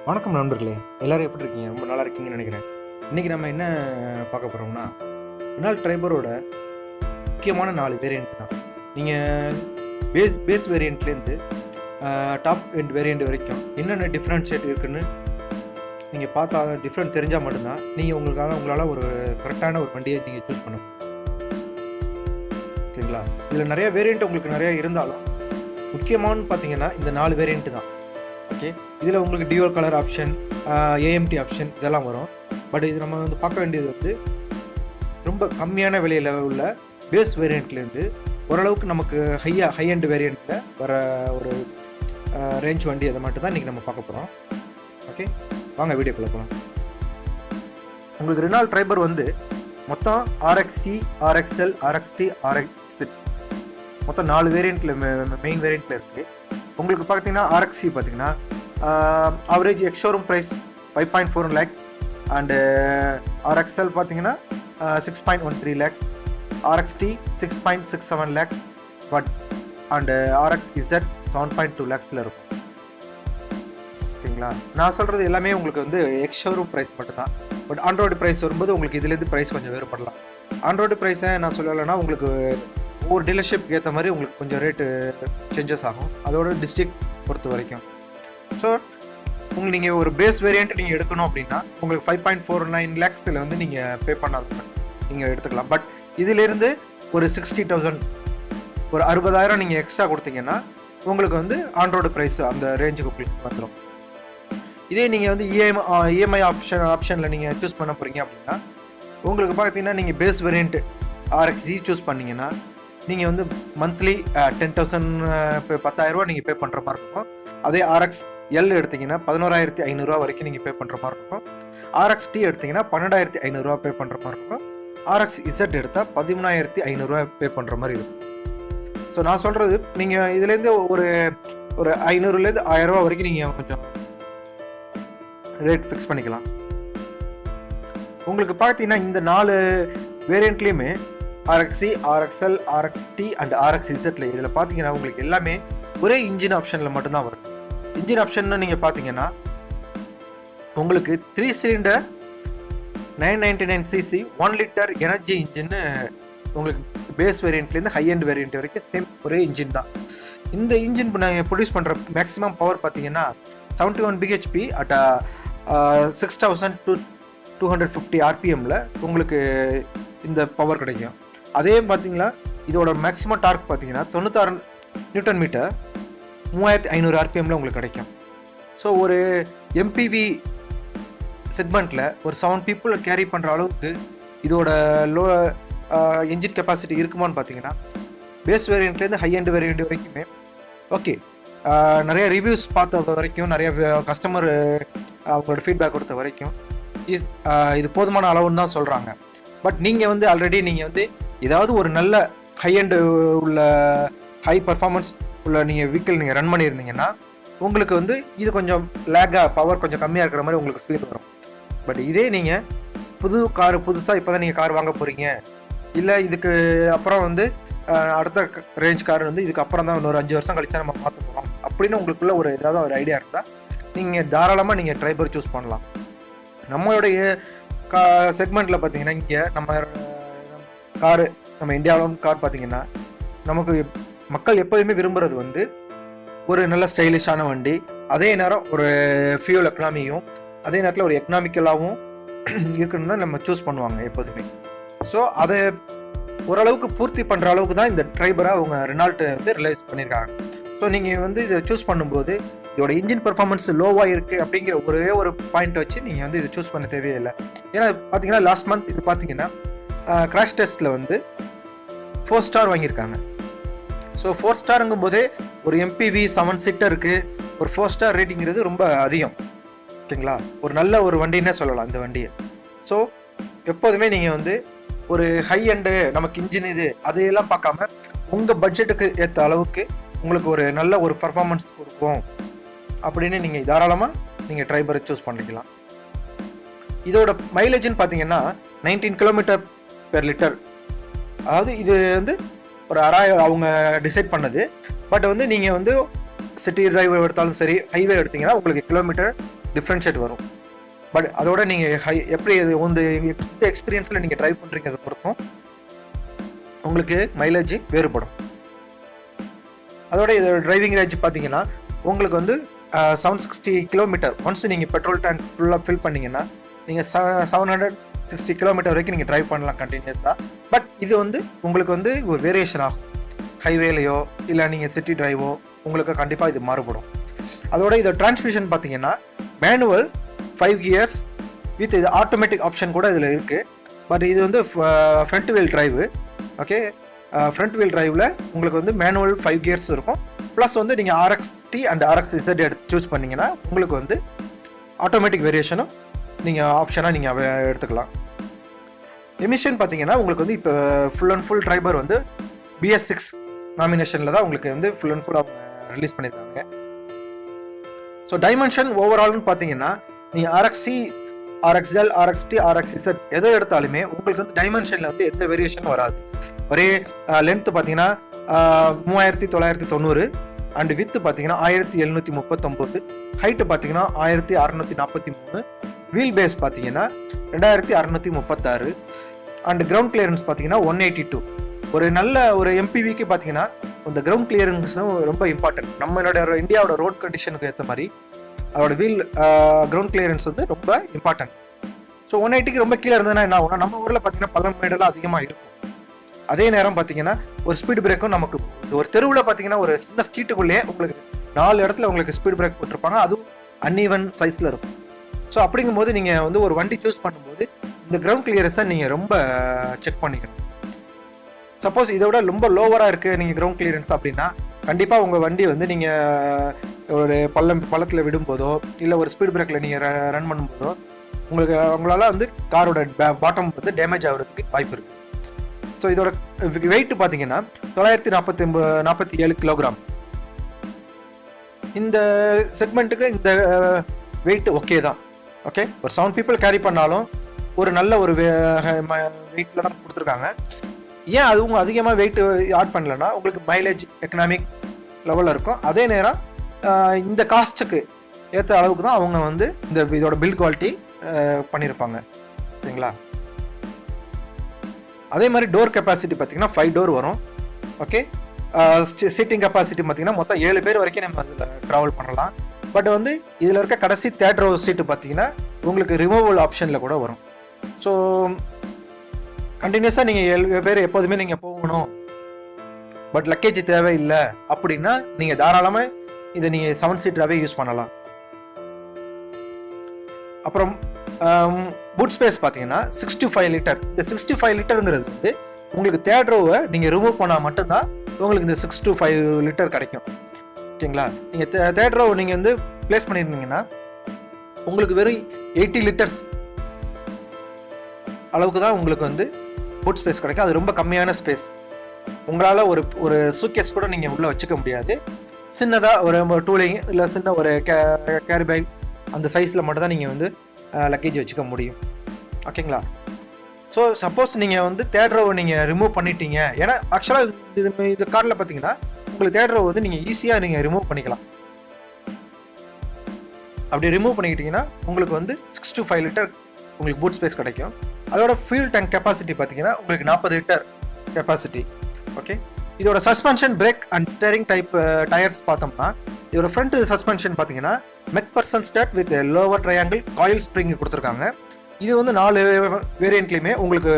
வணக்கம் நண்பர்களே, எல்லாரும் எப்படி இருக்கீங்க? ரொம்ப நல்லா இருக்கீங்கன்னு நினைக்கிறேன். இன்றைக்கி நம்ம என்ன பார்க்க போகிறோம்னா, ரெனால்ட் ட்ரைபரோட முக்கியமான 4 வேரியண்ட் தான். நீங்கள் பேஸ் வேரியண்ட்லேருந்து டாப் எண்ட் வேரியண்ட் வரைக்கும் என்னென்ன டிஃப்ரென்ஷியேட் இருக்குன்னு நீங்கள் பார்த்தா டிஃப்ரெண்ட் தெரிஞ்சால் மட்டும்தான் நீங்கள் உங்களால் ஒரு கரெக்டான ஒரு வண்டியை நீங்கள் சூஸ் பண்ண முடியும். ஓகேங்களா? இதில் நிறைய வேரியண்ட் உங்களுக்கு நிறையா இருந்தாலும் முக்கியமானு பார்த்தீங்கன்னா இந்த 4 வேரியண்ட்டு தான். ஓகே, இதில் உங்களுக்கு dual colour option, AMT option இதெல்லாம் வரும். பட் இது நம்ம பார்க்க வேண்டியது ரொம்ப கம்மியான விலையில் உள்ள பேஸ் வேரியண்ட்லேருந்து ஓரளவுக்கு நமக்கு ஹை எண்ட் வேரியண்ட்டில் வர ஒரு ரேஞ்ச் வண்டி அதை மட்டும் தான் இன்றைக்கி நம்ம பார்க்க போகிறோம். ஓகே, வாங்க வீடியோக்குள்ளே போகலாம். உங்களுக்கு ரெனால்ட் ட்ரைபர் மொத்தம் ஆர்எக்ஸி, ஆர்எக்ஸ்எல், ஆர்எக்ஸ்டி, ஆர்எக்ஸிட் மொத்தம் 4 வேரியண்ட்டில் மெயின் வேரியண்ட்டில் இருக்குது. உங்களுக்கு பார்த்தீங்கன்னா ஆர்எக்ஸி பார்த்தீங்கன்னா average ex showroom price 5.4 lakhs and RXL பார்த்தீங்கன்னா 6.13 lakhs, RXT 6.67 lakhs but and RXZ 7.2 lakhsல இருக்கும். ஓகேங்களா? நான் சொல்கிறது எல்லாமே உங்களுக்கு எக்ஸ்ஷோரூம் ப்ரைஸ் மட்டும்தான். பட் ஆண்ட்ராய்டு ப்ரைஸ் வரும்போது உங்களுக்கு இதுலேருந்து ப்ரைஸ் கொஞ்சம் வேறுபடலாம். ஆண்ட்ராய்டு ப்ரைஸை நான் சொல்லலைன்னா உங்களுக்கு ஒவ்வொரு டீலர்ஷிப்க்கு ஏற்ற மாதிரி உங்களுக்கு கொஞ்சம் ரேட்டு சேஞ்சஸ் ஆகும், அதோட டிஸ்ட்ரிக்ட் பொறுத்த வரைக்கும். ஸோ உங்களுக்கு நீங்கள் ஒரு பேஸ் வேரியண்ட் நீங்கள் எடுக்கணும் அப்படின்னா உங்களுக்கு 5.49 lakhsல நீங்கள் பே பண்ணாத நீங்கள் எடுத்துக்கலாம். பட் இதிலேருந்து ஒரு 60,000 ஒரு 60,000 நீங்கள் எக்ஸ்ட்ரா கொடுத்தீங்கன்னா உங்களுக்கு ஆண்ட்ராய்டு ப்ரைஸ் அந்த ரேஞ்சுக்கு உங்களுக்கு வந்துடும். இதே நீங்கள் இஎம்ஐ ஆப்ஷனில் நீங்கள் சூஸ் பண்ண போகிறீங்க அப்படின்னா உங்களுக்கு பார்த்தீங்கன்னா நீங்கள் பேஸ் வேரியண்ட் ஆர்எக்ஸி சூஸ் பண்ணிங்கன்னா நீங்கள் மந்த்லி 10,000 10,000 நீங்கள் பே பண்ணுற மாதிரி இருக்கும். அதே ஆர்எக்ஸ்எல் எடுத்திங்கன்னா 11,500 வரைக்கும் நீங்கள் பே பண்ணுற மாதிரி இருக்கும். ஆர்எக்ஸ்டி எடுத்திங்கன்னா 12,500 பே பண்ணுற மாதிரி இருக்கும். ஆர்எக்ஸ்இசட் எடுத்தால் 13,500 பே பண்ணுற மாதிரி இருக்கும். ஸோ நான் சொல்கிறது நீங்கள் இதுலேருந்து ஒரு 500லேருந்து 1000 வரைக்கும் நீங்கள் கொஞ்சம் ரேட் ஃபிக்ஸ் பண்ணிக்கலாம். உங்களுக்கு பார்த்தீங்கன்னா இந்த 4 வேரியண்ட்லேயுமே ஆர்எக்ஸி, ஆர்எக்ஸ்எல், ஆர்எக்ஸ்டி அண்ட் ஆர்எக்ஸ்இசட்ல இதில் பார்த்தீங்கன்னா உங்களுக்கு எல்லாமே ஒரே இன்ஜின் ஆப்ஷனில் மட்டும்தான் வருது. இன்ஜின் ஆப்ஷன்னு நீங்கள் பார்த்தீங்கன்னா உங்களுக்கு 3 cylinder 999cc 1 litre energy engine உங்களுக்கு பேஸ் வேரியண்ட்லேருந்து ஹை எண்ட் வேரியண்ட் வரைக்கும் சேம் ஒரே இன்ஜின் தான். இந்த இன்ஜின் நாங்கள் ப்ரொடியூஸ் பண்ணுற மேக்ஸிமம் பவர் பார்த்தீங்கன்னா 71 bhp அட் 6,250 RPMல உங்களுக்கு இந்த பவர் கிடைக்கும். அதே பார்த்தீங்களா இதோட மேக்ஸிமம் டார்க் பார்த்தீங்கன்னா 96 நியூட்டன் மீட்டர் 3,500 RPMல உங்களுக்கு கிடைக்கும். ஸோ ஒரு எம்பிவி செக்மெண்ட்டில் ஒரு 7 people கேரி பண்ணுற அளவுக்கு இதோட லோ என்ஜின் கெப்பாசிட்டி இருக்குமான்னு பார்த்தீங்கன்னா பேஸ் வேரியண்ட்லேருந்து ஹை எண்ட் வேரியண்ட் வரைக்குமே ஓகே. நிறைய ரிவ்யூஸ் பார்த்த வரைக்கும், நிறைய கஸ்டமர் அவங்களோட ஃபீட்பேக் கொடுத்த வரைக்கும் இது போதுமான அளவுன்னு தான் சொல்கிறாங்க. பட் நீங்கள் ஆல்ரெடி நீங்கள் ஏதாவது ஒரு நல்ல ஹை எண்டு உள்ள ஹை பர்ஃபார்மன்ஸ் உள்ள நீங்கள் வெஹிக்கிள் நீங்கள் ரன் பண்ணியிருந்தீங்கன்னா உங்களுக்கு இது கொஞ்சம் லேக்காக பவர் கொஞ்சம் கம்மியாக இருக்கிற மாதிரி உங்களுக்கு ஃபீல் வரும். பட் இதே நீங்கள் புதுசாக இப்போ தான் நீங்கள் கார் வாங்க போகிறீங்க, இல்லை இதுக்கு அப்புறம் அடுத்த ரேஞ்ச் கார் இதுக்கு அப்புறம் தான் ஒரு 5 வருஷம் கழிச்சா நம்ம பார்த்து போகிறோம் அப்படின்னு உங்களுக்குள்ள ஏதாவது ஒரு ஐடியா இருந்தால் நீங்கள் தாராளமாக நீங்கள் ட்ரைபர் சூஸ் பண்ணலாம். நம்மளுடைய செக்மெண்ட்டில் பார்த்தீங்கன்னா இங்கே நம்ம காரு, நம்ம இந்தியாவிலும் கார் பார்த்தீங்கன்னா நமக்கு மக்கள் எப்போதுமே விரும்புகிறது ஒரு நல்ல ஸ்டைலிஷான வண்டி, அதே நேரம் ஒரு ஃபியூல் எக்கனாமியும் அதே நேரத்தில் ஒரு எக்கனாமிக்கலாகவும் இருக்கணும்னு தான் நம்ம சூஸ் பண்ணுவாங்க எப்போதுமே. ஸோ அதை ஓரளவுக்கு பூர்த்தி பண்ணுற அளவுக்கு தான் இந்த ட்ரைபரை அவங்க ரெனால்ட் ரிலைஸ் பண்ணியிருக்காங்க. ஸோ நீங்கள் இதை சூஸ் பண்ணும்போது இதோட இன்ஜின் பெர்ஃபார்மன்ஸ் லோவாக இருக்குது அப்படிங்கிற ஒரே ஒரு பாயிண்ட் வச்சு நீங்கள் இதை சூஸ் பண்ண தேவையில்லை. ஏன்னா பார்த்தீங்கன்னா லாஸ்ட் மந்த் இது பார்த்தீங்கன்னா கிராஷ் டெஸ்ட்டில் 4 ஸ்டார் வாங்கியிருக்காங்க. ஸோ 4 ஸ்டாருங்கும் போதே ஒரு எம்பிவி 7 சீட்டருக்கு ஒரு 4 ஸ்டார் ரேட்டிங்கிறது ரொம்ப அதிகம். ஓகேங்களா? ஒரு நல்ல ஒரு வண்டின்னே சொல்லலாம் இந்த வண்டியை. ஸோ எப்போதுமே நீங்கள் ஒரு ஹை எண்டு நமக்கு இன்ஜின் அதையெல்லாம் பார்க்காம உங்கள் பட்ஜெட்டுக்கு ஏற்ற அளவுக்கு உங்களுக்கு ஒரு நல்ல ஒரு பர்ஃபார்மன்ஸ் கொடுக்கும் அப்படின்னு நீங்கள் தாராளமாக நீங்கள் ட்ரைபரை சூஸ் பண்ணிக்கலாம். இதோட மைலேஜ்னு பார்த்தீங்கன்னா 19 km/லிட்டர். அதாவது இது ஒரு அவங்க டிசைட் பண்ணது. பட் நீங்கள் சிட்டி டிரைவர் எடுத்தாலும் சரி, ஹைவே எடுத்தீங்கன்னா உங்களுக்கு கிலோமீட்டர் டிஃப்ரென்ஷியேட் வரும். பட் அதோட நீங்கள் எப்படி இந்த எக்ஸ்பீரியன்ஸில் நீங்கள் ட்ரைவ் பண்ணுறீங்க பொறுத்தும் உங்களுக்கு மைலேஜ் வேறுபடும். அதோட இது டிரைவிங் ரேஞ்ச் பார்த்தீங்கன்னா உங்களுக்கு வந்து 760 கிலோமீட்டர் ஒன்ஸ் நீங்கள் பெட்ரோல் டேங்க் ஃபுல்லாக ஃபில் பண்ணிங்கன்னா நீங்கள் 760 கிலோமீட்டர் வரைக்கும் நீங்கள் ட்ரைவ் பண்ணலாம் கண்டினியூஸாக. பட் இது வந்து உங்களுக்கு வந்து ஒரு வேரியேஷன் ஆகும். ஹைவேலையோ இல்லை நீங்கள் சிட்டி டிரைவோ உங்களுக்கு கண்டிப்பாக இது மாறுபடும். அதோட இது டிரான்ஸ்மிஷன் பார்த்தீங்கன்னா மேனுவல் 5 கியர்ஸ் வித் இது ஆட்டோமேட்டிக் ஆப்ஷன் கூட இதில் இருக்குது. பட் இது வந்து front wheel drive. Okay, front wheel டிரைவில் உங்களுக்கு வந்து மேனுவல் 5 கியர்ஸ் இருக்கும். ப்ளஸ் வந்து நீங்கள் RXT அண்ட் RXZ எடுத்து சூஸ் பண்ணிங்கன்னா உங்களுக்கு வந்து ஆட்டோமேட்டிக் வேரியேஷனும் நீங்கள் ஆப்ஷனாக நீங்கள் எடுத்துக்கலாம். எமிஷன் பார்த்தீங்கன்னா உங்களுக்கு வந்து இப்போ ஃபுல் அண்ட் ஃபுல் டிரைவர் வந்து BS6 நாமினேஷனில் தான் உங்களுக்கு வந்து ஃபுல் அண்ட் ஃபுல் அவங்க ரிலீஸ் பண்ணியிருக்காங்க. ஸோ டைமென்ஷன் ஓவரால்னு பார்த்தீங்கன்னா நீங்கள் RXC, RXL, RXT, RXZ எதை எடுத்தாலுமே உங்களுக்கு வந்து டைமென்ஷனில் வந்து எந்த வேரியேஷனும் வராது. ஒரே லென்த்து பார்த்தீங்கன்னா 3990 அண்ட் வித்து பார்த்தீங்கன்னா 1739, ஹைட்டு பார்த்தீங்கன்னா 1643, வீல் பேஸ் பார்த்தீங்கன்னா 2636 அண்ட் கிரவுண்ட் கிளியரன்ஸ் பார்த்தீங்கன்னா 182. ஒரு நல்ல ஒரு MPVக்கு பார்த்தீங்கன்னா இந்த கிரவுண்ட் கிளியரன்ஸும் ரொம்ப இம்பார்ட்டன்ட். நம்மளோட இந்தியாவோட ரோட் கண்டிஷனுக்கு ஏற்ற மாதிரி அதோட வீல் கிரவுண்ட் கிளியரன்ஸ் வந்து ரொம்ப இம்பார்ட்டன்ட். ஸோ 180க்கு ரொம்ப கீழே இருந்ததுன்னா என்ன ஆகும்னா நம்ம ஊரில் பார்த்தீங்கன்னா பள்ளம் மேடெல்லாம் அதிகமாக இருக்கும். அதே நேரம் பார்த்தீங்கன்னா ஒரு ஸ்பீட் பிரேக்கும் நமக்கு ஒரு தெருவில் பார்த்தீங்கன்னா ஒரு சின்ன ஸ்ட்ரீட்டுக்குள்ளேயே உங்களுக்கு 4 இடத்துல உங்களுக்கு ஸ்பீட் பிரேக் போட்டிருப்பாங்க. அதுவும் அன்இவன் சைஸில் இருக்கும். ஸோ அப்படிங்கும்போது நீங்கள் வந்து ஒரு வண்டி சூஸ் பண்ணும்போது இந்த கிரவுண்ட் கிளியரன்ஸை நீங்கள் ரொம்ப செக் பண்ணிக்கணும். சப்போஸ் இதோட ரொம்ப லோவராக இருக்குது நீங்கள் கிரவுண்ட் கிளியரன்ஸ் அப்படின்னா கண்டிப்பாக உங்கள் வண்டி வந்து நீங்கள் ஒரு பள்ளத்தில் விடும்போதோ இல்லை ஒரு ஸ்பீட் பிரேக்கில் நீங்கள் ரன் பண்ணும்போதோ உங்களால் வந்து காரோட பாட்டம் வந்து டேமேஜ் ஆகிறதுக்கு வாய்ப்பு இருக்குது. ஸோ இதோட வெயிட் பார்த்தீங்கன்னா 947 கிலோகிராம். இந்த செக்மெண்ட்டுக்கு இந்த வெயிட் ஓகே தான். ஓகே, ஒரு 7 people கேரி பண்ணாலும் ஒரு நல்ல ஒரு வெயிட்டில் தான் கொடுத்துருக்காங்க. ஏன் அதுவும் அதிகமாக வெயிட் ஆட் பண்ணலன்னா உங்களுக்கு மைலேஜ் எக்கனாமிக் லெவலில் இருக்கும். அதே நேரம் இந்த காஸ்ட்டுக்கு ஏற்ற அளவுக்கு தான் அவங்க வந்து இதோட பில்ட் குவாலிட்டி பண்ணியிருப்பாங்க. சரிங்களா? அதே மாதிரி டோர் கெப்பாசிட்டி பார்த்தீங்கன்னா 5 டோர் வரும். ஓகே, சீட்டிங் கெப்பாசிட்டி பார்த்தீங்கன்னா மொத்தம் 7 பேர் வரைக்கும் நம்ம அதில் ட்ராவல் பண்ணலாம். பட் வந்து இதில் இருக்க கடைசி 3rd row சீட்டு பார்த்தீங்கன்னா உங்களுக்கு ரிமூவல் ஆப்ஷனில் கூட வரும். ஸோ கண்டினியூஸாக நீங்கள் 7 பேர் எப்போதுமே நீங்கள் போகணும் பட் லக்கேஜ் தேவையில்லை அப்படின்னா நீங்கள் தாராளமாக இதை நீங்கள் 7 சீட்டராகவே யூஸ் பண்ணலாம். அப்புறம் பூட் ஸ்பேஸ் பார்த்தீங்கன்னா 65 லிட்டர். இந்த 65 லிட்டருங்கிறது வந்து உங்களுக்கு 3rd row-வை நீங்கள் ரிமூவ் பண்ணால் மட்டும்தான் உங்களுக்கு இந்த 65 லிட்டர் கிடைக்கும். ஓகேங்களா? நீங்கள் 3rd row நீங்கள் வந்து பிளேஸ் பண்ணியிருந்தீங்கன்னா உங்களுக்கு வெறும் 80 லிட்டர்ஸ் அளவுக்கு தான் உங்களுக்கு வந்து பூட் ஸ்பேஸ் கிடைக்கும். அது ரொம்ப கம்மியான ஸ்பேஸ். உங்களால் ஒரு சூட்கேஸ் கூட நீங்கள் உள்ளே வச்சுக்க முடியாது. சின்னதாக ஒரு டூலிங் இல்லை சின்ன ஒரு கேரி பேக் அந்த சைஸில் மட்டும் தான் நீங்கள் வந்து லக்கேஜ் வச்சுக்க முடியும். ஓகேங்களா? ஸோ சப்போஸ் நீங்கள் வந்து 3rd row நீங்கள் ரிமூவ் பண்ணிட்டீங்க. ஏன்னா ஆக்சுவலாக இது காரில் பார்த்தீங்கன்னா உங்களுக்கு 3rd row வந்து நீங்கள் ஈஸியாக நீங்கள் ரிமூவ் பண்ணிக்கலாம். அப்படி ரிமூவ் பண்ணிக்கிட்டீங்கன்னா உங்களுக்கு வந்து 65 லிட்டர் உங்களுக்கு பூட் ஸ்பேஸ் கிடைக்கும். அதோட ஃபியூல் டேங்க் கெப்பாசிட்டி பார்த்தீங்கன்னா உங்களுக்கு 40 லிட்டர் கெப்பாசிட்டி. ஓகே, இதோட suspension break and steering type tyres பார்த்தோம்னா இதோட ஃப்ரண்ட் சஸ்பென்ஷன் பார்த்தீங்கன்னா McPherson start with lower triangle coil spring கொடுத்துருக்காங்க. இது வந்து 4 வேரியண்ட்லேயுமே உங்களுக்கு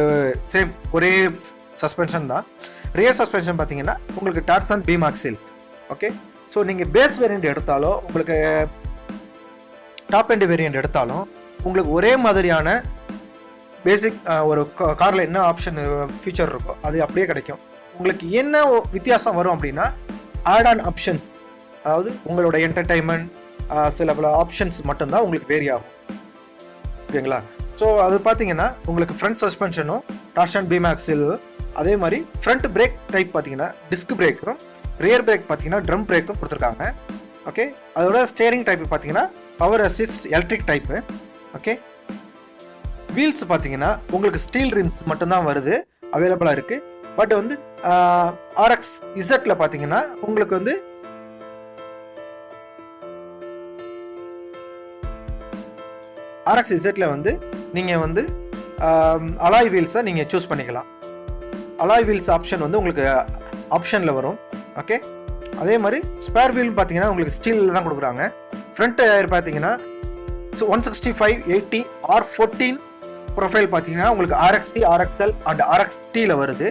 சேம் ஒரே சஸ்பென்ஷன் தான். ரியர் சஸ்பென்ஷன் பார்த்தீங்கன்னா உங்களுக்கு torsion beam axle. Okay, so நீங்கள் பேஸ் வேரியண்ட் எடுத்தாலோ உங்களுக்கு டாப் எண்ட் வேரியண்ட் எடுத்தாலும் உங்களுக்கு ஒரே மாதிரியான பேசிக் ஒரு காரில் என்ன ஆப்ஷன் ஃபீச்சர் இருக்கோ அது அப்படியே கிடைக்கும். உங்களுக்கு என்ன வித்தியாசம் வரும் அப்படின்னா ஆட் ஆன் ஆப்ஷன்ஸ், அதாவது உங்களோட என்டர்டைன்மெண்ட் சில பல ஆப்ஷன்ஸ் மட்டும்தான் உங்களுக்கு வேரி ஆகும். ஓகேங்களா? ஸோ அது பார்த்தீங்கன்னா உங்களுக்கு ஃப்ரண்ட் சஸ்பென்ஷனும் டார்சன் பீம் ஆக்சில், அதே மாதிரி ஃப்ரண்ட் பிரேக் டைப் பார்த்தீங்கன்னா டிஸ்க் பிரேக்கும், ரியர் பிரேக் பார்த்தீங்கன்னா ட்ரம் பிரேக்கும் கொடுத்துருக்காங்க. ஓகே, அதோட ஸ்டேரிங் டைப் பார்த்தீங்கன்னா power assist electric type. Okay, wheels பார்த்தீங்கன்னா உங்களுக்கு ஸ்டீல் ரிம்ஸ் மட்டும்தான் வருது, அவைலபிளாக இருக்குது. பட் வந்து RXZ பார்த்தீங்கன்னா உங்களுக்கு வந்து RX Zல வந்து நீங்கள் வந்து அலாய் வீல்ஸை நீங்கள் சூஸ் பண்ணிக்கலாம். அலாய் வீல்ஸ் ஆப்ஷன் வந்து உங்களுக்கு ஆப்ஷனில் வரும். ஓகே, அதே மாதிரி ஸ்பேர் வீல் பார்த்தீங்கன்னா உங்களுக்கு ஸ்டீலில் தான் கொடுக்குறாங்க. ஃப்ரண்ட் டயர் பார்த்தீங்கன்னா 165/80 R14 ப்ரொஃபைல் பார்த்தீங்கன்னா உங்களுக்கு RXC, RXL அண்ட் RXTல வருது.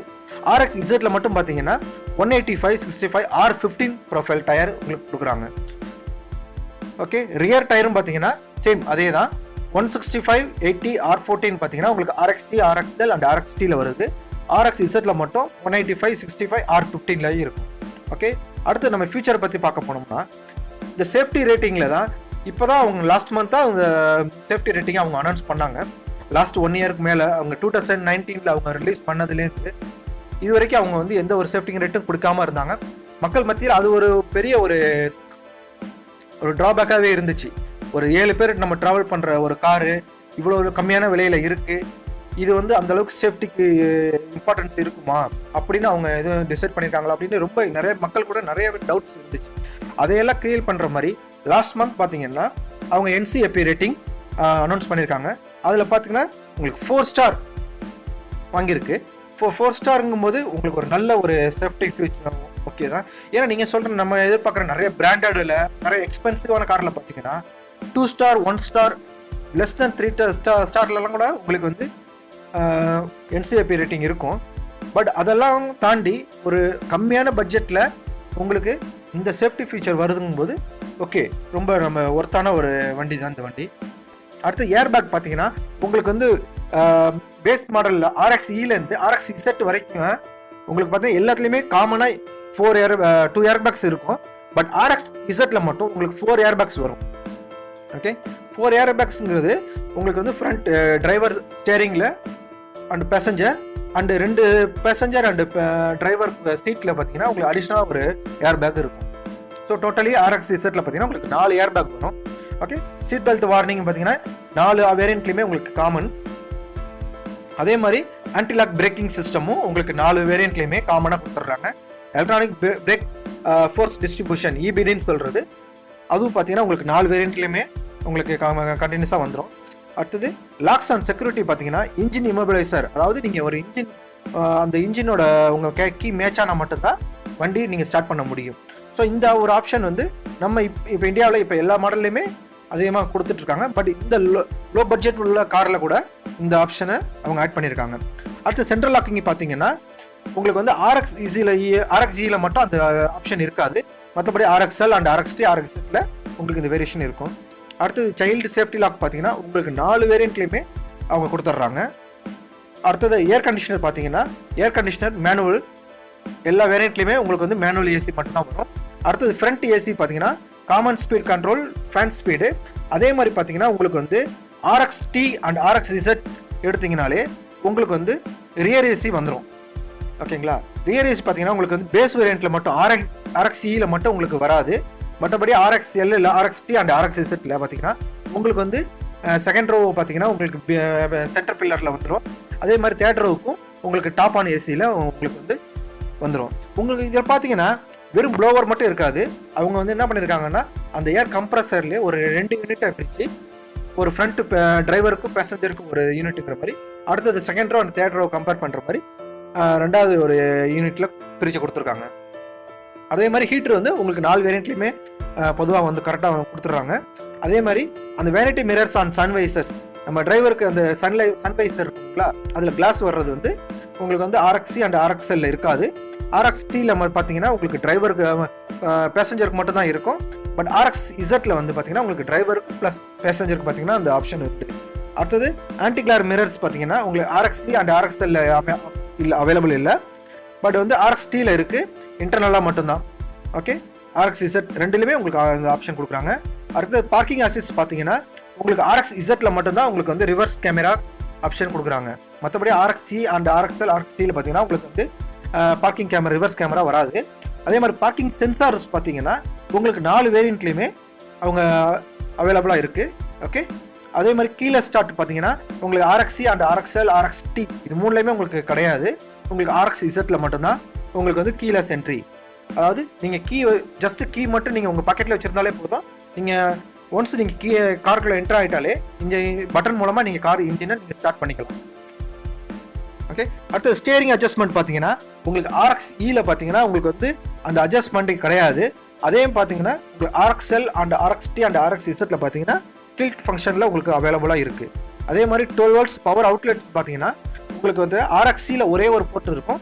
RX Zல மட்டும் பார்த்தீங்கன்னா 185/65 R15 ப்ரொஃபைல் டயர் உங்களுக்கு கொடுக்குறாங்க. ஓகே, ரியர் டயரும் பார்த்தீங்கன்னா சேம் அதே தான். 165/80 R14 பார்த்தீங்கன்னா உங்களுக்கு RXC, RXL அண்ட் RXTல வருது. RX Zல மட்டும் 185/65 R15ல இருக்கும். ஓகே, அடுத்து நம்ம ஃபியூச்சரை பற்றி பார்க்க போனோம்னா இந்த சேஃப்டி ரேட்டிங்கில் தான் இப்போ தான் அவங்க லாஸ்ட் மந்த்தாக அவங்க சேஃப்டி ரேட்டிங் அவங்க அனௌன்ஸ் பண்ணாங்க. லாஸ்ட் 1 இயருக்கு மேலே அவங்க 2019ல் அவங்க ரிலீஸ் பண்ணதுலேருந்து இது வரைக்கும் அவங்க வந்து எந்த ஒரு சேஃப்டி ரேட்டும் கொடுக்காம இருந்தாங்க. மக்கள் மத்தியில் அது ஒரு பெரிய ஒரு ட்ராபேக்காகவே இருந்துச்சு. ஒரு 7 பேர் நம்ம ட்ராவல் பண்ணுற ஒரு காரு இவ்வளோ ஒரு கம்மியான விலையில் இருக்குது, இது வந்து அந்தளவுக்கு சேஃப்டிக்கு இம்பார்ட்டன்ஸ் இருக்குமா அப்படின்னு அவங்க எதுவும் டிசைட் பண்ணியிருக்காங்களா அப்படின்னு ரொம்ப நிறைய மக்கள் கூட நிறைய டவுட்ஸ் இருந்துச்சு. அதையெல்லாம் கிளியர் பண்ணுற மாதிரி லாஸ்ட் மந்த் பார்த்தீங்கன்னா அவங்க NCAP ரேட்டிங் அனௌன்ஸ் பண்ணியிருக்காங்க. அதில் பார்த்தீங்கன்னா உங்களுக்கு 4 ஸ்டார் வாங்கியிருக்கு. 4 ஸ்டாருங்கும் போது உங்களுக்கு ஒரு நல்ல ஒரு சேஃப்டி ஃபீச்சர் ஓகே தான். ஏன்னா நீங்கள் சொல்கிற நம்ம எதிர்பார்க்குற நிறைய பிராண்டடில் நிறைய எக்ஸ்பென்சிவான காரில் பார்த்தீங்கன்னா 2 ஸ்டார் 1 ஸ்டார் லெஸ் தென் 3 ஸ்டார்லாம் கூட உங்களுக்கு வந்து NCAP ரேட்டிங் இருக்கும். பட் அதெல்லாம் தாண்டி ஒரு கம்மியான பட்ஜெட்டில் உங்களுக்கு இந்த சேஃப்டி ஃபீச்சர் வருதுங்கும் போது ஓகே, ரொம்ப நம்ம ஒர்த்தான ஒரு வண்டி தான் இந்த வண்டி. அடுத்து ஏர் பேக் பார்த்தீங்கன்னா உங்களுக்கு வந்து பேஸ் மாடலில் RXEலேருந்து RX Z வரைக்கும் உங்களுக்கு பார்த்தீங்கன்னா எல்லாத்துலேயுமே காமனாக 2 ஏர் பேக்ஸ் இருக்கும். பட் RX Zல மட்டும் உங்களுக்கு 4 ஏர் பேக்ஸ் வரும். ஓகே, 4 ஏர் பேக்ஸுங்கிறது உங்களுக்கு வந்து ஃப்ரண்ட் டிரைவர் ஸ்டேரிங்கில் and passenger and 2 passenger and driver சீட்டில் பார்த்தீங்கன்னா உங்களுக்கு அடிஷ்னலாக ஒரு ஏர் பேக் இருக்கும். ஸோ டோட்டலி RX Zல பார்த்தீங்கன்னா உங்களுக்கு 4 ஏர் பேக் வரும். ஓகே, சீட் பெல்ட் வார்னிங் பார்த்தீங்கன்னா 4 வேரியண்ட்லையுமே உங்களுக்கு காமன். அதே மாதிரி ஆன்டிலாக் பிரேக்கிங் சிஸ்டமும் உங்களுக்கு 4 வேரியண்ட்லையுமே காமனாக கொடுத்துட்றாங்க. எலக்ட்ரானிக் பிரேக் ஃபோர்ஸ் டிஸ்ட்ரிபியூஷன் EBDன்னு சொல்கிறது அதுவும் பார்த்தீங்கன்னா உங்களுக்கு 4 வேரியண்ட்லையுமே உங்களுக்கு கண்டினியூஸாக வந்துடும். அடுத்தது லாக்ஸ் அண்ட் செக்யூரிட்டி பார்த்தீங்கன்னா இன்ஜின் இமோபிலைசர், அதாவது நீங்கள் ஒரு இன்ஜின் அந்த இன்ஜினோட உங்கள் கீ மேட்சானா மட்டும்தான் வண்டி நீங்கள் ஸ்டார்ட் பண்ண முடியும். ஸோ இந்த ஒரு ஆப்ஷன் வந்து நம்ம இப்போ இந்தியாவில் இப்போ எல்லா மாடல்லையுமே அதிகமாக கொடுத்துட்ருக்காங்க. பட் இந்த லோ பட்ஜெட் உள்ள காரில் கூட இந்த ஆப்ஷனை அவங்க ஆட் பண்ணியிருக்காங்க. அடுத்து சென்ட்ரல் லாக்கிங் பார்த்தீங்கன்னா உங்களுக்கு வந்து RXE மட்டும் அந்த ஆப்ஷன் இருக்காது. மற்றபடி RXL அண்ட் RXT, RXZல உங்களுக்கு இந்த வேரியேஷன் இருக்கும். அடுத்தது சைல்டு சேஃப்டி லாக் பார்த்தீங்கன்னா உங்களுக்கு 4 வேரியண்ட்லையுமே அவங்க கொடுத்துட்றாங்க. அடுத்தது ஏர் கண்டிஷனர் பார்த்தீங்கன்னா ஏர் கண்டிஷனர் மேனுவல் எல்லா வேரியண்ட்லையுமே உங்களுக்கு வந்து மேனுவல் AC மட்டும்தான் வரும். அடுத்தது ஃப்ரண்ட் AC பார்த்தீங்கன்னா common speed control, fan speed. அதே மாதிரி பார்த்தீங்கன்னா உங்களுக்கு வந்து RXT அண்ட் RXZ எடுத்தீங்கனாலே உங்களுக்கு வந்து ரியர் AC வந்துடும். ஓகேங்களா, ரியர் AC பார்த்தீங்கன்னா உங்களுக்கு வந்து பேஸ் வேரியண்ட்டில் மட்டும் RXEல மட்டும் உங்களுக்கு வராது. மற்றபடி RXL இல்லை RXT அண்ட் RXZல பார்த்தீங்கன்னா உங்களுக்கு வந்து செகண்ட் ரோ பார்த்தீங்கன்னா உங்களுக்கு சென்டர் பில்லரில் வந்துடும். அதே மாதிரி தேர்ட் ரோவுக்கும் உங்களுக்கு டாப் ஆன் ஏசியில் உங்களுக்கு வந்து வந்துடும். உங்களுக்கு இதில் பார்த்தீங்கன்னா வெறும் ப்ளோவர் மட்டும் இருக்காது. அவங்க வந்து என்ன பண்ணியிருக்காங்கன்னா அந்த ஏர் கம்ப்ரஸர்லேயே ஒரு 2 யூனிட்டை பிரித்து ஒரு ஃப்ரண்ட் டிரைவருக்கும் பேசஞ்சருக்கும் ஒரு யூனிட்டுங்கிற மாதிரி, அடுத்தது second row and third row compare பண்ணுற மாதிரி 2வது ஒரு யூனிட்டில் பிரித்து கொடுத்துருக்காங்க. அதே மாதிரி ஹீட்டர் வந்து உங்களுக்கு 4 வேரியண்ட்லையுமே பொதுவாக வந்து கரெக்டாக கொடுத்துட்றாங்க. அதே மாதிரி அந்த வேனிட்டி மிரர்ஸ் அண்ட் சன்வைசர்ஸ், நம்ம டிரைவருக்கு அந்த சன்வைசர் இருக்குங்களா அதில் கிளாஸ் வர்றது வந்து உங்களுக்கு வந்து RXC அண்ட் RXL இருக்காது. RXTல பார்த்தீங்கன்னா உங்களுக்கு டிரைவருக்கு பேசஞ்சருக்கு மட்டும் தான் இருக்கும். பட் RXZல வந்து பார்த்தீங்கன்னா உங்களுக்கு டிரைவருக்கு ப்ளஸ் பேசஞ்சருக்கு பார்த்தீங்கன்னா அந்த ஆப்ஷன் இருக்குது. அடுத்தது ஆன்டி கிளார் மிரர்ஸ் பார்த்தீங்கன்னா உங்களுக்கு RXC அண்ட் RXL இல்லை அவைலபிள் இல்லை. பட் வந்து RXTல இருக்குது, இன்டர்னலாக மட்டும்தான். ஓகே, RXZ ரெண்டுலேயுமே உங்களுக்கு அந்த ஆப்ஷன் கொடுக்குறாங்க. அடுத்தது பார்க்கிங் அசிஸ்ட் பார்த்தீங்கன்னா உங்களுக்கு RXZல மட்டும்தான் உங்களுக்கு வந்து ரிவர்ஸ் கேமரா ஆப்ஷன் கொடுக்குறாங்க. மற்றபடி RXC அண்ட் RXL, RXTல பார்த்தீங்கன்னா உங்களுக்கு வந்து பார்க்கிங் கேமரா, ரிவர்ஸ் கேமரா வராது. அதே மாதிரி பார்க்கிங் சென்சார்ஸ் பார்த்தீங்கன்னா உங்களுக்கு 4 வேரியண்ட்லேயுமே அவங்க அவைலபிளாக இருக்குது. ஓகே, அதே மாதிரி கீழே ஸ்டார்ட் பார்த்தீங்கன்னா உங்களுக்கு RXC அண்ட் RXL, RXT இது 3லையுமே உங்களுக்கு கிடையாது. உங்களுக்கு RXZல மட்டும்தான் உங்களுக்கு வந்து கீலெஸ் என்ட்ரி, அதாவது நீங்கள் ஜஸ்ட் கீ மட்டும் நீங்கள் உங்கள் பாக்கெட்டில் வச்சுருந்தாலே போதும். நீங்கள் ஒன்ஸ் நீங்கள் காருக்குள்ளே என்டர் ஆகிட்டாலே இந்த பட்டன் மூலமாக நீங்கள் கார் இன்ஜினை நீங்கள் ஸ்டார்ட் பண்ணிக்கலாம். ஓகே, அடுத்து ஸ்டியரிங் அட்ஜஸ்ட்மெண்ட் பார்த்தீங்கன்னா உங்களுக்கு RXE பார்த்தீங்கன்னா உங்களுக்கு வந்து அந்த அட்ஜஸ்ட்மெண்ட்டு கிடையாது. அதே பார்த்தீங்கன்னா உங்களுக்கு RXL and RXT and RXZ பார்த்தீங்கன்னா டில்ட் ஃபங்க்ஷனில் உங்களுக்கு அவைலபிளாக இருக்குது. அதே மாதிரி 12 volts பவர் அவுட்லெட்ஸ் பார்த்தீங்கன்னா உங்களுக்கு வந்து RXC ஒரே ஒரு போர்ட் இருக்கும்,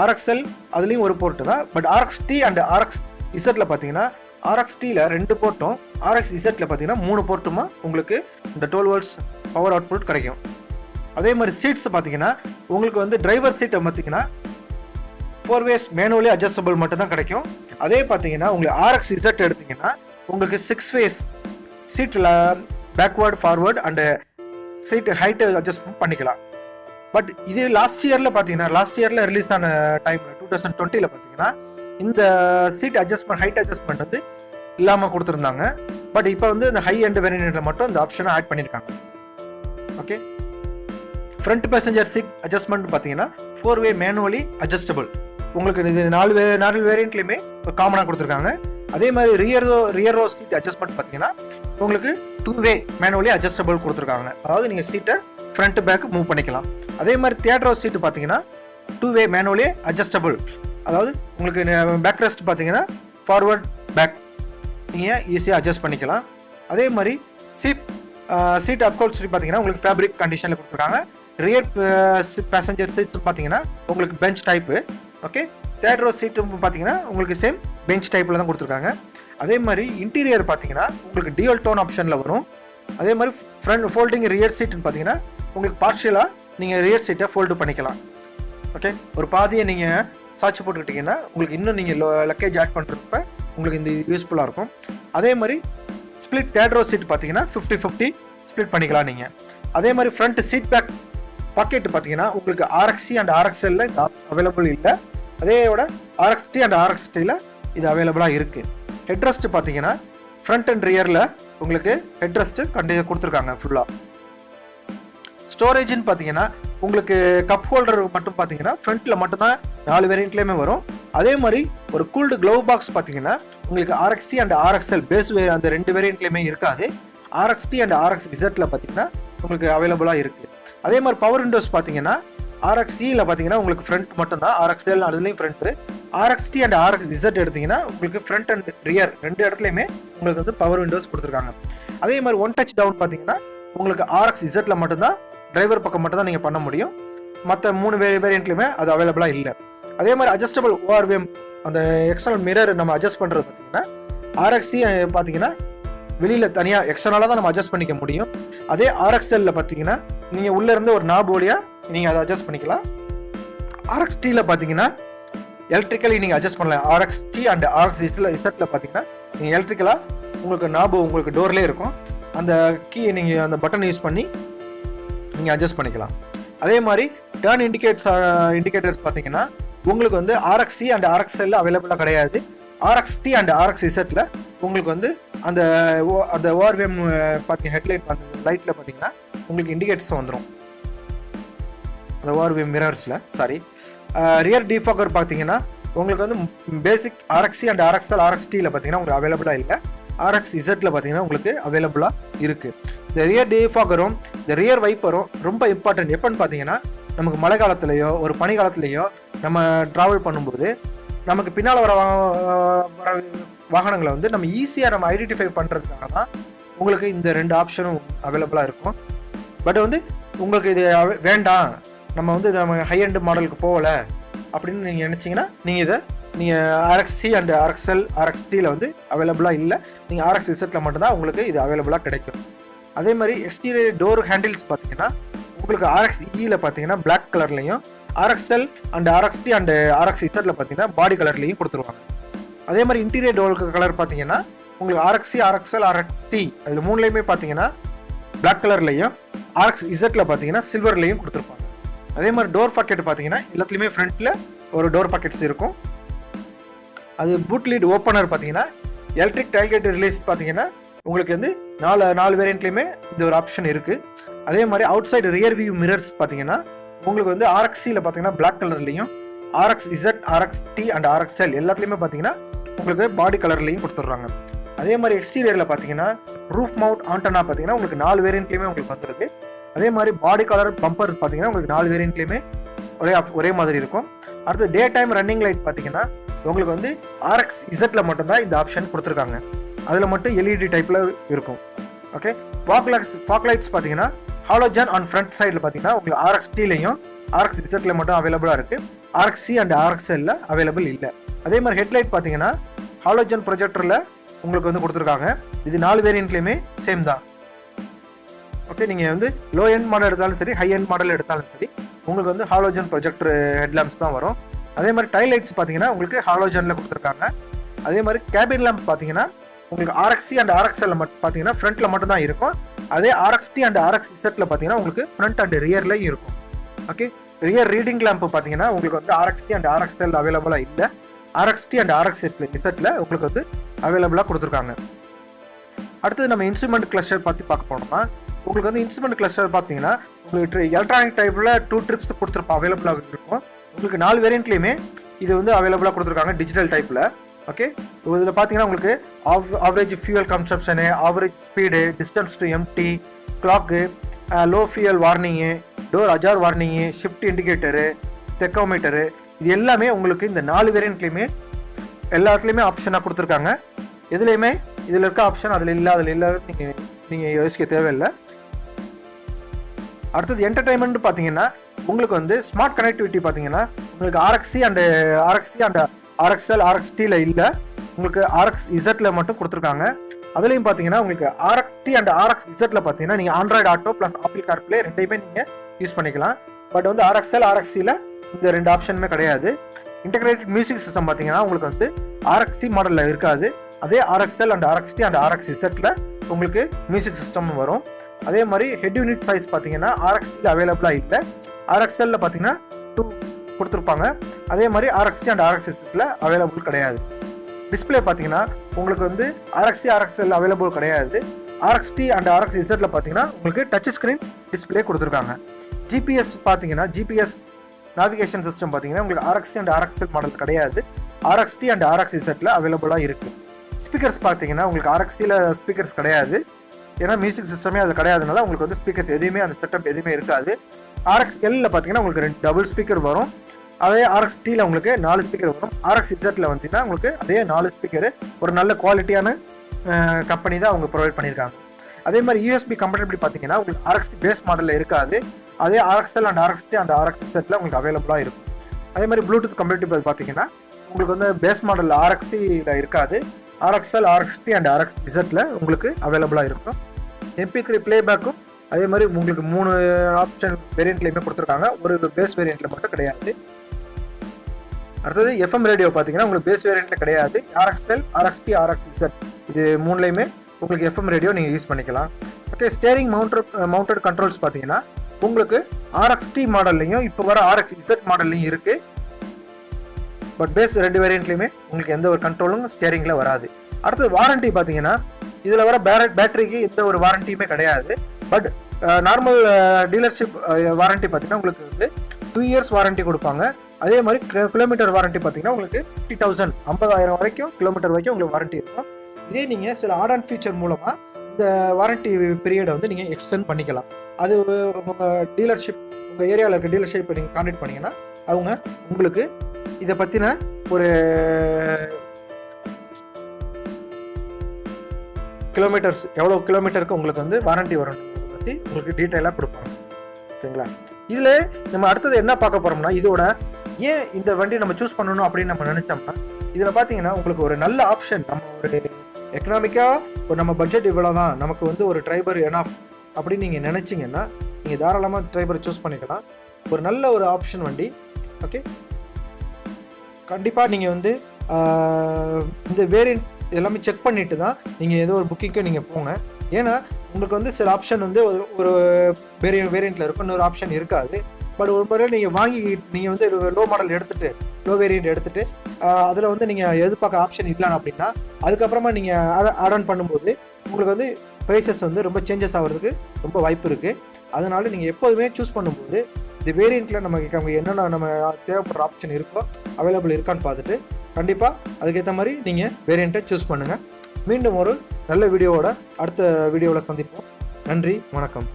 RXL அதுலேயும் ஒரு போர்ட்டு தான். பட் RXT அண்ட் RXZ பார்த்தீங்கன்னா RXT 2 போர்ட்டும் RXZ பார்த்தீங்கன்னா 3 போர்ட்டுமா உங்களுக்கு இந்த 12 volts பவர் அவுட்புட் கிடைக்கும். அதே மாதிரி சீட்ஸ் பார்த்தீங்கன்னா உங்களுக்கு வந்து டிரைவர் சீட்டை பார்த்தீங்கன்னா 4 ways மேனுவலி அட்ஜஸ்டபிள் மட்டும் தான் கிடைக்கும். அதே பார்த்தீங்கன்னா உங்களுக்கு RXZ எடுத்தீங்கன்னா உங்களுக்கு 6 ways சீட்டில் backward forward and seat height adjust பண்ணிக்கலாம். பட் இது லாஸ்ட் இயரில் ரிலீஸ் ஆன டைமில் 2020 பார்த்தீங்கன்னா இந்த சீட் அட்ஜஸ்ட்மெண்ட் ஹைட் அட்ஜஸ்ட்மெண்ட் வந்து இல்லாமல் கொடுத்துருந்தாங்க. பட் இப்போ வந்து இந்த ஹை அண்ட் வேரியண்ட்டில் மட்டும் இந்த ஆப்ஷனை ஆட் பண்ணியிருக்காங்க. Okay, front passenger seat adjustment பார்த்தீங்கன்னா 4 way மேனுவலி அட்ஜஸ்டபிள் உங்களுக்கு இது 4 வேரியண்ட்லையுமே காமனாக கொடுத்துருக்காங்க. அதே மாதிரி ரியர் ரோ சீட் அட்ஜஸ்ட்மெண்ட் பார்த்தீங்கன்னா உங்களுக்கு 2 way மேனுவலி அட்ஜஸ்டபிள் கொடுத்துருக்காங்க. அதாவது நீங்கள் சீட்டை ஃப்ரண்ட் பேக் மூவ் பண்ணிக்கலாம். அதே மாதிரி தேர்ட் ரோ சீட்டு பார்த்தீங்கன்னா 2 way மேனுவலி அட்ஜஸ்டபிள், அதாவது உங்களுக்கு பேக் ரெஸ்ட் பார்த்தீங்கன்னா ஃபார்வர்ட் பேக் நீங்கள் ஈஸியாக அட்ஜஸ்ட் பண்ணிக்கலாம். அதே மாதிரி சீட் அப்ஹோல்ஸ்டரி பார்த்தீங்கன்னா உங்களுக்கு ஃபேப்ரிக் கண்டிஷனில் கொடுத்துருக்காங்க. ரியர் பேசஞ்சர் சீட்ஸ் பார்த்தீங்கன்னா உங்களுக்கு bench type. Okay, third row seat பார்த்தீங்கன்னா உங்களுக்கு சேம் பெஞ்ச் டைப்பில் தான் கொடுத்துருக்காங்க. அதே மாதிரி இன்டீரியர் பார்த்தீங்கன்னா உங்களுக்கு டியூல் டோன் ஆப்ஷனில் வரும். அதே மாதிரி ஃப்ரண்ட் ஃபோல்டிங் ரியர் சீட்டுன்னு பார்த்தீங்கன்னா உங்களுக்கு பார்ஷியலாக நீங்கள் ரியர் சீட்டை ஃபோல்டு பண்ணிக்கலாம். ஓகே, ஒரு பாதியை நீங்கள் சாட்சி போட்டுக்கிட்டிங்கன்னா உங்களுக்கு இன்னும் நீங்கள் லக்கேஜ் ஆட் பண்ணுறப்ப உங்களுக்கு இந்த யூஸ்ஃபுல்லாக இருக்கும். அதே மாதிரி ஸ்ப்ளிட் தேர்ட் ரோ சீட் பார்த்தீங்கன்னா 50-50 ஸ்ப்ளிட் பண்ணிக்கலாம் நீங்கள். அதே மாதிரி ஃப்ரண்ட் சீட் பேக் பாக்கெட் பார்த்தீங்கன்னா உங்களுக்கு RXC அண்ட் RXL இந்த அவைலபிள் இல்லை. அதேயோட RXT அண்ட் RXT இது அவைலபிளாக இருக்குது. ஹெட்ரெஸ்ட் பார்த்தீங்கன்னா ஃப்ரண்ட் அண்ட் ரியரில் உங்களுக்கு ஹெட்ரெஸ்ட்டு கொடுத்துருக்காங்க ஃபுல்லாக. ஸ்டோரேஜ்னு பார்த்தீங்கன்னா உங்களுக்கு கப் ஹோல்டர் மட்டும் பார்த்தீங்கன்னா ஃப்ரண்ட்டில் மட்டும்தான் 4 வேரியண்ட்லேயுமே வரும். அதே மாதிரி ஒரு கூல்டு க்ளவ் பாக்ஸ் பார்த்தீங்கன்னா உங்களுக்கு RXC அண்ட் RXL பேஸ் அந்த 2 வேரியண்ட்லேயுமே இருக்காது. RXT அண்ட் RXZ பார்த்தீங்கன்னா உங்களுக்கு அவைலபிளாக இருக்குது. அதே மாதிரி பவர் விண்டோஸ் பார்த்தீங்கன்னா RXE பார்த்தீங்கன்னா உங்களுக்கு ஃப்ரண்ட் மட்டும்தான், RXL அதுலேயும் ஃப்ரண்ட்டு. RXT அண்ட் RXZ எடுத்திங்கன்னா உங்களுக்கு ஃப்ரண்ட் அண்ட் ரியர் 2 இடத்துலையுமே உங்களுக்கு வந்து பவர் விண்டோஸ் கொடுத்துருக்காங்க. அதே மாதிரி ஒன் டச் டவுன் பார்த்தீங்கன்னா உங்களுக்கு RXZ மட்டும்தான் டிரைவர் பக்கம் மட்டும் தான் நீங்கள் பண்ண முடியும். மற்ற 3 வேரியண்ட்லையுமே அது அவைலபிளாக இல்லை. அதே மாதிரி அட்ஜஸ்டபிள் ORVM அந்த எக்ஸ்டர்னல் மிரர் நம்ம அட்ஜஸ்ட் பண்ணுறது பார்த்தீங்கன்னா RXE பார்த்தீங்கன்னா வெளியில் தனியாக எக்ஸ்டர்னலாக தான் நம்ம அட்ஜஸ்ட் பண்ணிக்க முடியும். அதே RXL பார்த்தீங்கன்னா நீங்கள் உள்ளேருந்து ஒரு நாப் வழியாக நீங்கள் அதை அட்ஜஸ்ட் பண்ணிக்கலாம். RXT பார்த்தீங்கன்னா எலக்ட்ரிக்கலி நீங்கள் அட்ஜஸ்ட் பண்ணலாம். RXT அண்ட் RXZ பார்த்தீங்கன்னா நீங்கள் எலக்ட்ரிக்கலாக உங்களுக்கு நாபு உங்களுக்கு டோர்லேயே இருக்கும், அந்த கீ நீங்கள் அந்த பட்டன் யூஸ் பண்ணி நீங்கள் அட்ஜஸ்ட் பண்ணிக்கலாம். அதே மாதிரி டர்ன் இண்டிகேட்டர்ஸ் பார்த்தீங்கன்னா உங்களுக்கு வந்து RXC அண்ட் RXL அவைலபிளாக கிடையாது. RXT அண்ட் RXZ உங்களுக்கு வந்து அந்த ORVM பார்த்தீங்க ஹெட்லைட் லைட்டில் பார்த்தீங்கன்னா உங்களுக்கு இண்டிகேட்டர்ஸ் வந்துடும் அந்த ORVM மிரர்ஸில். ரியர் டிஃபாகர் பார்த்தீங்கன்னா உங்களுக்கு வந்து பேசிக் RXC அண்ட் RXL RXT பார்த்தீங்கன்னா உங்களுக்கு அவைலபிளாக இல்லை. RXZ பார்த்தீங்கன்னா உங்களுக்கு அவைலபிளாக இருக்குது. இந்த ரியர் டிஃபாகரும் இந்த ரியர் வைப்பரும் ரொம்ப இம்பார்ட்டன்ட். எப்போன்னு பார்த்தீங்கன்னா நமக்கு மழை காலத்துலேயோ ஒரு பனி காலத்துலேயோ நம்ம ட்ராவல் பண்ணும்போது நமக்கு பின்னால் வர வாகனங்களை வந்து நம்ம ஈஸியாக நம்ம ஐடென்டிஃபை பண்ணுறதுக்காக தான் உங்களுக்கு இந்த 2 ஆப்ஷனும் அவைலபிளாக இருக்கும். பட் வந்து உங்களுக்கு இது வேண்டாம், நம்ம வந்து நம்ம ஹை எண்ட் மாடலுக்கு போகலை அப்படின்னு நீங்கள் நினச்சிங்கன்னா நீங்கள் RXC அண்ட் RXL RXT வந்து அவைலபிளாக இல்லை. நீங்கள் RXZ மட்டும்தான் உங்களுக்கு இது அவைலபிளாக கிடைக்கும். அதே மாதிரி எக்ஸ்டீரியர் டோர் ஹேண்டில்ஸ் பார்த்தீங்கன்னா உங்களுக்கு RXE பார்த்தீங்கன்னா பிளாக் கலர்லையும், RXL and RXT and RXZ பார்த்தீங்கன்னா பாடி கலர்லையும் கொடுத்துருவாங்க. அதே மாதிரி இன்டீரியர் டோர் கலர் பார்த்தீங்கன்னா உங்களுக்கு RXC RXL RXT அதில் 3லையுமே பார்த்தீங்கன்னா பிளாக் கலர்லையும், RXZ பார்த்தீங்கன்னா சில்வர்லையும் கொடுத்துருப்பாங்க. அதே மாதிரி டோர் பாக்கெட் பார்த்தீங்கன்னா எல்லாத்துலேயுமே ஃப்ரண்ட்டில் ஒரு டோர் பாக்கெட்ஸ் இருக்கும். அது பூட் லீட் ஓப்பனர் பார்த்தீங்கன்னா எலக்ட்ரிக் டைல்கேட் ரிலீஸ் பார்த்தீங்கன்னா உங்களுக்கு வந்து 4 வேரியண்ட்லேயுமே இந்த ஒரு ஆப்ஷன் இருக்குது. அதே மாதிரி outside rear view mirrors பார்த்தீங்கன்னா உங்களுக்கு வந்து RXCயில் பார்த்தீங்கன்னா பிளாக் கலர்லையும், RXZ RXT அண்ட் RXL எல்லாத்துலேயுமே பார்த்தீங்கன்னா உங்களுக்கு பாடி கலர்லையும் கொடுத்துட்றாங்க. அதே மாதிரி எக்ஸ்டீரியரில் பார்த்தீங்கன்னா ரூஃப் மவுண்ட் ஆண்டனா பார்த்தீங்கன்னா உங்களுக்கு 4 வேரியண்ட்லேயுமே உங்களுக்கு வந்துருது. அதே மாதிரி பாடி கலர் பம்பர் பார்த்தீங்கன்னா உங்களுக்கு 4 வேரியண்ட்லேயுமே ஒரே மாதிரி இருக்கும். அடுத்து டே டைம் ரன்னிங் லைட் பார்த்தீங்கன்னா உங்களுக்கு வந்து RX Z மட்டும்தான் இந்த ஆப்ஷன் கொடுத்துருக்காங்க. அதில் மட்டும் LED டைப்பில் இருக்கும். ஓகே, ஃபாக் லைட்ஸ் பார்த்தீங்கன்னா ஹாலோஜன் ஆன் ஃப்ரண்ட் சைடில் பார்த்தீங்கன்னா உங்களுக்கு RXT-லையும் RX Z மட்டும் அவைலபிளாக இருக்குது. RXC அண்ட் RXL அவைலபிள் இல்லை. அதே மாதிரி ஹெட்லைட் பார்த்தீங்கன்னா ஹாலோஜன் ப்ரொஜெக்டரில் உங்களுக்கு வந்து கொடுத்துருக்காங்க. இது 4 வேரியண்ட்லேயுமே சேம் தான். ஓகே, நீங்கள் வந்து லோ எண்ட் மாடல் எடுத்தாலும் சரி, ஹை எண்ட் மாடல் எடுத்தாலும் சரி, உங்களுக்கு வந்து ஹாலோஜன் ப்ரொஜெக்டர் ஹெட்லாம்ப்ஸ் தான் வரும். அதே மாதிரி டைல் லைட்ஸ் பார்த்தீங்கன்னா உங்களுக்கு ஹாலோஜனில் கொடுத்துருக்காங்க. அதே மாதிரி கேபின் லேம்ப் பார்த்தீங்கன்னா உங்களுக்கு RXC அண்ட் RXL பார்த்தீங்கன்னா ஃப்ரண்ட்டில் மட்டும் தான் இருக்கும். அதே RXT அண்ட் RXZ பார்த்தீங்கன்னா உங்களுக்கு ஃப்ரண்ட் அண்ட் ரியர்லையும் இருக்கும். ஓகே, ரியர் ரீடிங் லேம்ப் பார்த்தீங்கன்னா உங்களுக்கு வந்து RXC அண்ட் RXL அவைலபிளாக இல்லை. RXT அண்ட் RXZ உங்களுக்கு வந்து அவைலபிளாக கொடுத்துருக்காங்க. அடுத்தது நம்ம இன்ஸ்ட்ருமெண்ட் கிளஸ்டர் பற்றி பார்க்க போனோம்னா உங்களுக்கு வந்து இன்ஸ்ட்ருமெண்ட் கிளஸ்டர் பார்த்தீங்கன்னா உங்களுக்கு எலக்ட்ரானிக் டைப்பில் 2 ட்ரிப்ஸ் அவைலபிளாக இருக்கும். உங்களுக்கு 4 வேரியண்ட்லேயுமே இது வந்து அவைலபிளாக கொடுத்துருக்காங்க டிஜிட்டல் டைப்பில். ஓகே, இதில் பார்த்தீங்கன்னா உங்களுக்கு average fuel consumption, average speed, distance to empty, clock, low fuel warning, door ajar warning, shift indicator, tachometer, இது எல்லாமே உங்களுக்கு இந்த 4 வேரியண்ட்லேயுமே எல்லாத்துலேயுமே ஆப்ஷனாக கொடுத்துருக்காங்க. எதுலேயுமே இதில் இருக்க ஆப்ஷன் அதில் இல்லை நீங்கள் யோசிக்க தேவையில்லை. அடுத்தது என்டர்டைன்மெண்ட் பார்த்தீங்கன்னா உங்களுக்கு வந்து ஸ்மார்ட் கனெக்டிவிட்டி பார்த்தீங்கன்னா உங்களுக்கு RXC அண்ட் RXL RXT-ல இல்லை, உங்களுக்கு RXZ மட்டும் கொடுத்துருக்காங்க. அதுலேயும் பார்த்தீங்கன்னா உங்களுக்கு RXT அண்ட் RXZ பார்த்தீங்கன்னா நீங்கள் Android auto plus apple CarPlay ரெண்டையுமே நீங்கள் யூஸ் பண்ணிக்கலாம். பட் வந்து RXL RXC-ல இந்த 2 ஆப்ஷனுமே கிடையாது. இன்டகிரேட்டட் மியூசிக் சிஸ்டம் பார்த்தீங்கன்னா உங்களுக்கு வந்து RXC மாடலில் இருக்காது. அதே RXL and RXT and RXZ உங்களுக்கு மியூசிக் சிஸ்டம் வரும். அதே மாதிரி ஹெட் யூனிட் சைஸ் பார்த்தீங்கன்னா RXC-ல அவைலபிளாக இல்லை, RXL-ல பார்த்தீங்கன்னா 2 கொடுத்துருப்பாங்க. அதே மாதிரி RXT அண்ட் RXZ-ல அவைலபிள் கிடையாது. டிஸ்பிளே பார்த்தீங்கன்னா உங்களுக்கு வந்து RXC RXL அவைலபிள் கிடையாது. RXT அண்ட் RXZ-ல பார்த்தீங்கன்னா உங்களுக்கு டச் ஸ்க்ரீன் டிஸ்பிளே கொடுத்துருக்காங்க. GPS பார்த்தீங்கன்னா GPS நேவிகேஷன் சிஸ்டம் பார்த்தீங்கன்னா உங்களுக்கு RXC அண்ட் RXL மாடல் கிடையாது. RXT அண்ட் RXZ-ல அவைலபிளாக இருக்குது. ஸ்பீக்கர்ஸ் பார்த்தீங்கன்னா உங்களுக்கு RXC-ல ஸ்பீக்கர்ஸ் கிடையாது, ஏன்னா மியூசிக் சிஸ்டமே அது கிடையாதுனால உங்களுக்கு வந்து ஸ்பீக்கர்ஸ் எதுவுமே அந்த செட்டப் எதுவுமே இருக்காது. RXL-ல பார்த்தீங்கன்னா உங்களுக்கு 2 டபுள் ஸ்பீக்கர் வரும். அதே RXT-ல உங்களுக்கு 4 ஸ்பீக்கர் வரும். RXZ-ல வந்துச்சுன்னா உங்களுக்கு அதே 4 ஸ்பீக்கர் ஒரு நல்ல குவாலிட்டியான கம்பெனி தான் அவங்க ப்ரொவைட் பண்ணியிருக்காங்க. அதே மாதிரி USB கம்பெனிபிலிட்டி பார்த்தீங்கன்னா உங்களுக்கு RXC பேஸ் மாடலில் இருக்காது. அதே RXL அண்ட் RXT அண்ட் RXZ-ல உங்களுக்கு அவைலபிளாக இருக்கும். அதே மாதிரி ப்ளூடூத் கம்பெனிபிலிட்டி பார்த்தீங்கன்னா உங்களுக்கு வந்து பேஸ் மாடலில் RXC-ல இருக்காது. RXL RXT அண்ட் RXZ-ல உங்களுக்கு அவைலபிளாக இருக்கும். MP3 பிளேபேக்கும் அதே மாதிரி உங்களுக்கு 3 ஆப்ஷன் வேரியண்ட்லையுமே கொடுத்துருக்காங்க, ஒரு பேஸ் வேரியண்ட்டில் மட்டும் கிடையாது. அடுத்தது FM ரேடியோ பார்த்தீங்கன்னா உங்களுக்கு பேஸ் வேரியண்ட்டில் கிடையாது. RXL RXT RXZ இது 3லையுமே உங்களுக்கு FM ரேடியோ நீங்கள் யூஸ் பண்ணிக்கலாம். ஓகே, ஸ்டேரிங் மவுண்டட் கண்ட்ரோல்ஸ் பார்த்தீங்கன்னா உங்களுக்கு RXT மாடல்லையும் இப்போ வர RXZ மாடல்லையும் இருக்குது. பட் பேஸ் 2 வேரியண்ட்லையுமே உங்களுக்கு எந்த ஒரு கண்ட்ரோலும் ஸ்டேரிங்கில் வராது. அடுத்தது வாரண்ட்டி பார்த்தீங்கன்னா இதில் வர பேட்டரிக்கு எந்த ஒரு வாரண்டியுமே கிடையாது. பட் நார்மல் டீலர்ஷிப் வாரண்ட்டி பார்த்தீங்கன்னா உங்களுக்கு வந்து 2 இயர்ஸ் வாரண்ட்டி கொடுப்பாங்க. அதே மாதிரி கிலோமீட்டர் வாரண்ட்டி பார்த்தீங்கன்னா உங்களுக்கு 50,000 50,000 வரைக்கும் கிலோமீட்டர் வரைக்கும் உங்களுக்கு வாரண்ட்டி இருக்கும். இதே நீங்கள் சில ஆட் ஆன் ஃபீச்சர் மூலமாக இந்த வாரண்ட்டி பீரியடை வந்து நீங்கள் எக்ஸ்டெண்ட் பண்ணிக்கலாம். அது உங்கள் டீலர்ஷிப் உங்கள் ஏரியாவில் இருக்க டீலர்ஷிப் நீங்கள் கான்டாக்ட் பண்ணிங்கன்னா அவங்க உங்களுக்கு இதை பற்றின ஒரு கிலோமீட்டர்ஸ் எவ்வளோ கிலோமீட்டருக்கு உங்களுக்கு வந்து வாரண்ட்டி வரும் பற்றி உங்களுக்கு டீட்டெயிலாக கொடுப்பாங்க. ஓகேங்களா? இதில் நம்ம அடுத்தது என்ன பார்க்க போகிறோம்னா இதோட ஏன் இந்த வண்டி நம்ம சூஸ் பண்ணணும் அப்படின்னு நம்ம நினச்சோம்னா இதில் பார்த்தீங்கன்னா உங்களுக்கு ஒரு நல்ல ஆப்ஷன். நம்ம ஒரு எக்கனாமிக்காக ஒரு நம்ம பட்ஜெட் இவ்வளோ தான், நமக்கு வந்து ஒரு ட்ரைபர் எனாஃப் அப்படின்னு நீங்கள் நினச்சிங்கன்னா நீங்கள் தாராளமாக ட்ரைபரை சூஸ் பண்ணிக்கலாம். ஒரு நல்ல ஒரு ஆப்ஷன் வண்டி. ஓகே, கண்டிப்பாக நீங்கள் வந்து இந்த வேரியண்ட் எல்லாமே செக் பண்ணிட்டு தான் நீங்கள் ஏதோ ஒரு புக்கிங்க்கு நீங்கள் போங்க. ஏன்னா உங்களுக்கு வந்து சில ஆப்ஷன் வந்து ஒரு வேரியண்ட்டில் இருக்கும், இன்னொரு ஆப்ஷன் இருக்காது. பட் ஒரு முறை நீங்கள் வாங்கி நீங்கள் வந்து லோ மாடல் எடுத்துகிட்டு லோ வேரியண்ட் எடுத்துகிட்டு அதில் வந்து நீங்கள் எதிர்பார்க்க ஆப்ஷன் இல்லைன்னு அப்படின்னா அதுக்கப்புறமா நீங்கள் ஆட் ஆன் பண்ணும்போது உங்களுக்கு வந்து ப்ரைஸஸ் வந்து ரொம்ப சேஞ்சஸ் ஆகிறதுக்கு ரொம்ப வாய்ப்பு இருக்குது. அதனால் நீங்கள் எப்போதுமே சூஸ் பண்ணும்போது இந்த வேரியண்ட்டில் நமக்கு என்னென்ன நம்ம தேவைப்படுற ஆப்ஷன் இருக்கோ அவைலபிள் இருக்கான்னு பார்த்துட்டு கண்டிப்பாக அதுக்கேற்ற மாதிரி நீங்கள் வேரியண்ட்டை சூஸ் பண்ணுங்கள். மீண்டும் ஒரு நல்ல வீடியோவோட அடுத்த வீடியோவில் சந்திப்போம். நன்றி, வணக்கம்.